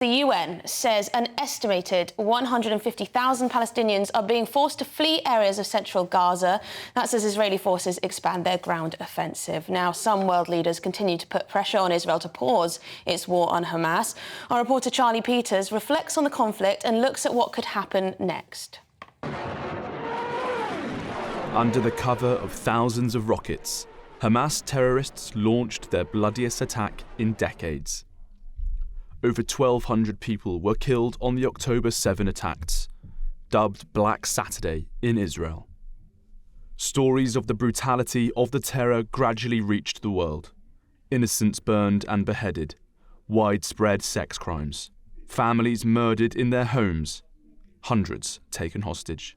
The UN says an estimated 150,000 Palestinians are being forced to flee areas of central Gaza. That's as Israeli forces expand their ground offensive. Now, some world leaders continue to put pressure on Israel to pause its war on Hamas. Our reporter Charlie Peters reflects on the conflict and looks at what could happen next. Under the cover of thousands of rockets, Hamas terrorists launched their bloodiest attack in decades. Over 1,200 people were killed on the October 7 attacks, dubbed Black Saturday in Israel. Stories of the brutality of the terror gradually reached the world. Innocents burned and beheaded, widespread sex crimes, families murdered in their homes, hundreds taken hostage.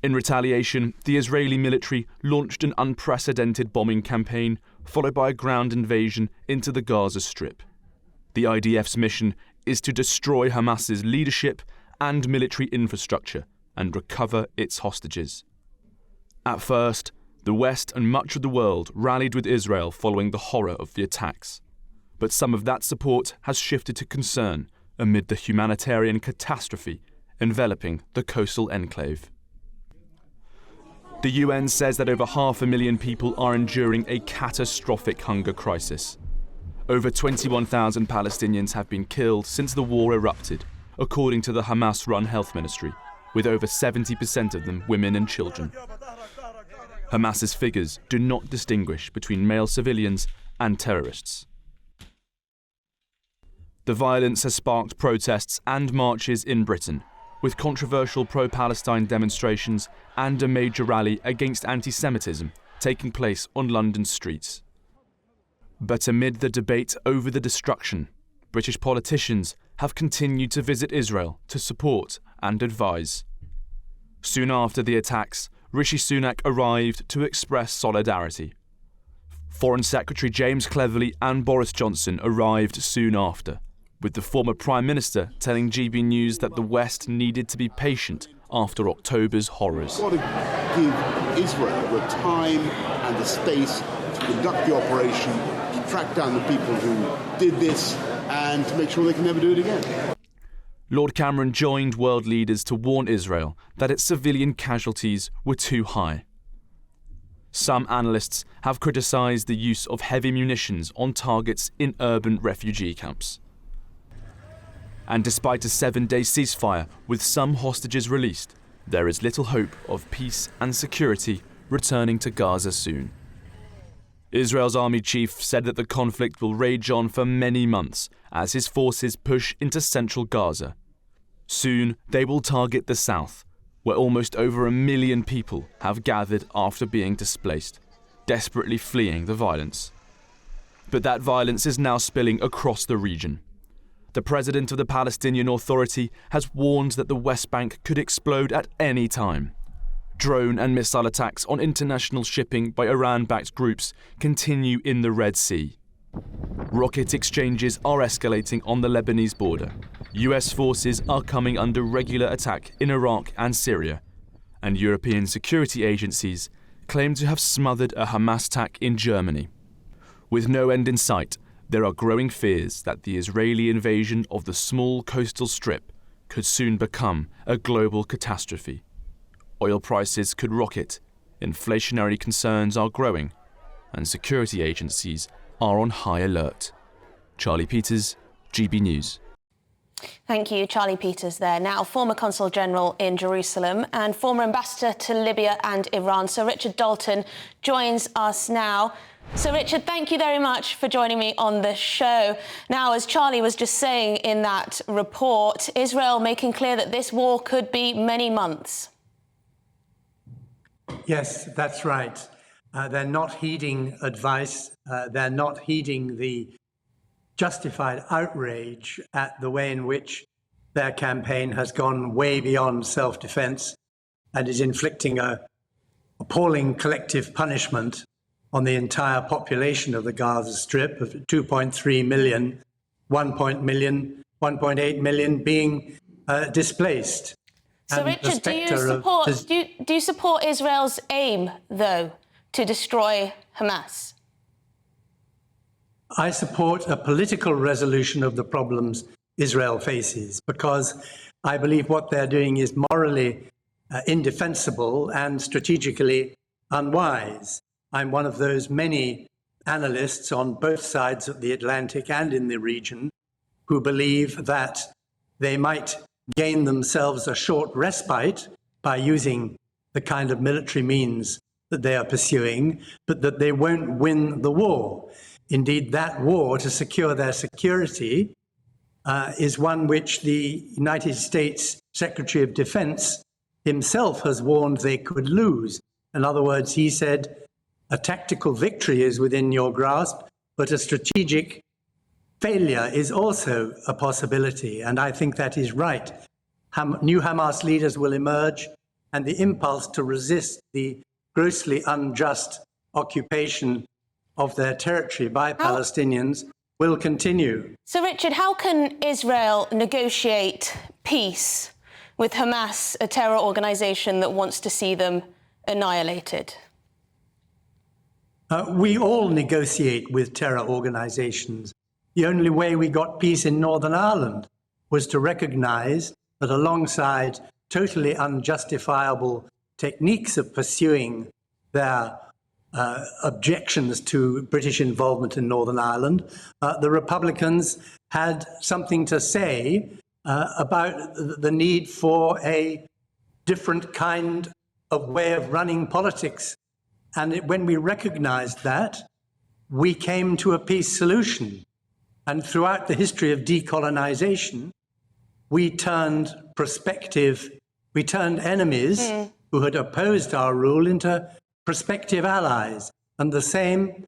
In retaliation, the Israeli military launched an unprecedented bombing campaign, followed by a ground invasion into the Gaza Strip. The IDF's mission is to destroy Hamas's leadership and military infrastructure and recover its hostages. At first, the West and much of the world rallied with Israel following the horror of the attacks. But some of that support has shifted to concern amid the humanitarian catastrophe enveloping the coastal enclave. The UN says that over 500,000 people are enduring a catastrophic hunger crisis. Over 21,000 Palestinians have been killed since the war erupted, according to the Hamas-run health ministry, with over 70% of them women and children. Hamas's figures do not distinguish between male civilians and terrorists. The violence has sparked protests and marches in Britain, with controversial pro-Palestine demonstrations and a major rally against anti-Semitism taking place on London's streets. But amid the debate over the destruction, British politicians have continued to visit Israel to support and advise. Soon after the attacks, Rishi Sunak arrived to express solidarity. Foreign Secretary James Cleverly and Boris Johnson arrived soon after, with the former Prime Minister telling GB News that the West needed to be patient after October's horrors. We've got to give Israel the time and the space to conduct the operation, to track down the people who did this, and to make sure they can never do it again. Lord Cameron joined world leaders to warn Israel that its civilian casualties were too high. Some analysts have criticised the use of heavy munitions on targets in urban refugee camps. And despite a 7-day ceasefire with some hostages released, there is little hope of peace and security returning to Gaza soon. Israel's army chief said that the conflict will rage on for many months as his forces push into central Gaza. Soon, they will target the south, where almost over 1 million people have gathered after being displaced, desperately fleeing the violence. But that violence is now spilling across the region. The president of the Palestinian Authority has warned that the West Bank could explode at any time. Drone and missile attacks on international shipping by Iran-backed groups continue in the Red Sea. Rocket exchanges are escalating on the Lebanese border. US forces are coming under regular attack in Iraq and Syria. And European security agencies claim to have smothered a Hamas attack in Germany. With no end in sight, there are growing fears that the Israeli invasion of the small coastal strip could soon become a global catastrophe. Oil prices could rocket, inflationary concerns are growing, and security agencies are on high alert. Charlie Peters, GB News. Thank you, Charlie Peters there. Now, former Consul General in Jerusalem and former Ambassador to Libya and Iran, Sir Richard Dalton, joins us now. So, Richard, thank you very much for joining me on the show. Now, as Charlie was just saying in that report, Israel making clear that this war could be many months. Yes, that's right. They're not heeding advice. They're not heeding the justified outrage at the way in which their campaign has gone way beyond self-defense and is inflicting an appalling collective punishment on the entire population of the Gaza Strip of 2.3 million, 1.8 million being displaced. So, Richard, do you support Israel's aim, though, to destroy Hamas? I support a political resolution of the problems Israel faces, because I believe what they're doing is morally indefensible and strategically unwise. I'm one of those many analysts on both sides of the Atlantic and in the region who believe that they might gain themselves a short respite by using the kind of military means that they are pursuing, but that they won't win the war. Indeed, that war to secure their security is one which the United States Secretary of Defense himself has warned they could lose. In other words, he said, a tactical victory is within your grasp, but a strategic failure is also a possibility. And I think that is right. New Hamas leaders will emerge, and the impulse to resist the grossly unjust occupation of their territory by Palestinians will continue. So, Richard, how can Israel negotiate peace with Hamas, a terror organisation that wants to see them annihilated? We all negotiate with terror organisations. The only way we got peace in Northern Ireland was to recognise that alongside totally unjustifiable techniques of pursuing their objections to British involvement in Northern Ireland, the Republicans had something to say about the need for a different kind of way of running politics. And when we recognized that, we came to a peace solution. And throughout the history of decolonization, we turned enemies who had opposed our rule into prospective allies. And the same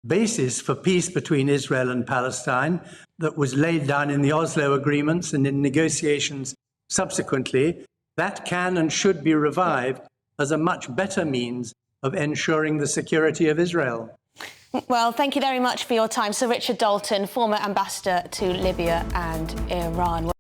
basis for peace between Israel and Palestine that was laid down in the Oslo agreements and in negotiations subsequently, that can and should be revived as a much better means of ensuring the security of Israel. Well, thank you very much for your time. Sir Richard Dalton, former ambassador to Libya and Iran.